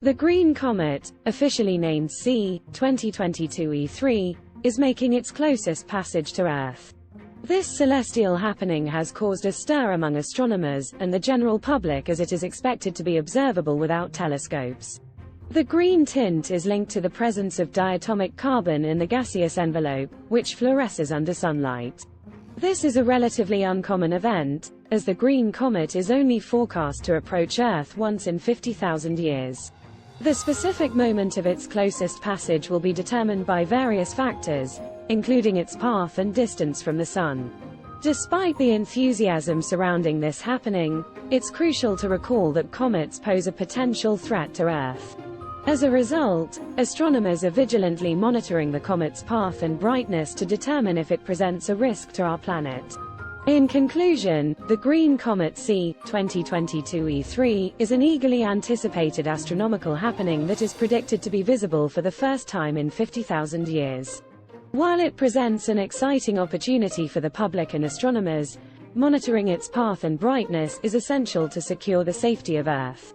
The Green Comet, officially named C/2022 is making its closest passage to Earth. This celestial happening has caused a stir among astronomers and the general public, as it is expected to be observable without telescopes. The green tint is linked to the presence of diatomic carbon in the gaseous envelope, which fluoresces under sunlight. This is a relatively uncommon event, as the Green Comet is only forecast to approach Earth once in 50,000 years. The specific moment of its closest passage will be determined by various factors, including its path and distance from the Sun. Despite the enthusiasm surrounding this happening, it's crucial to recall that comets pose a potential threat to Earth. As a result, astronomers are vigilantly monitoring the comet's path and brightness to determine if it presents a risk to our planet. In conclusion, the Green Comet C/2022 is an eagerly anticipated astronomical happening that is predicted to be visible for the first time in 50,000 years. While it presents an exciting opportunity for the public and astronomers, monitoring its path and brightness is essential to secure the safety of Earth.